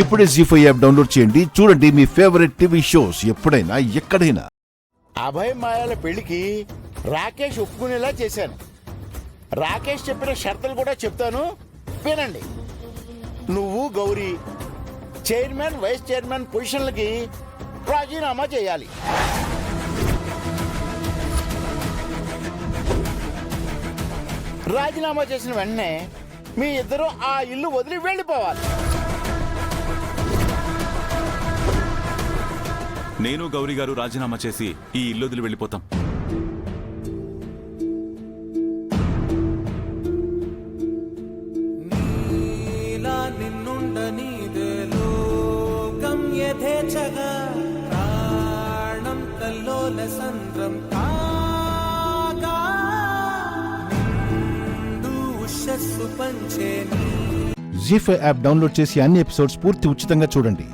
ఇప్పుడే జీ5 app download చేయండి. చూడండి మీ ఫేవరెట్ టీవీ షోస్ ఎప్పుడైనా ఎక్కడైనా. అభయ్ మాయాల పెళ్లికి రాకేష్ ఒప్పుకునేలా చేశాను. రాకేష్ చెప్పిన షరతులు కూడా చెప్తాను, వినండి. నువ్వు గౌరీ చైర్మన్ వైస్ చైర్మన్ పొజిషన్లకి రాజీనామా చేయాలి. రాజీనామా చేసిన వెంటనే మీ ఇద్దరు ఆ ఇల్లు వదిలి వెళ్ళిపోవాలి. నేను గౌరీ గారు రాజీనామా చేసి ఈ ఇల్లు వదిలి వెళ్ళిపోతాం. జీ5 యాప్ డౌన్లోడ్ చేసి అన్ని ఎపిసోడ్స్ పూర్తి ఉచితంగా చూడండి.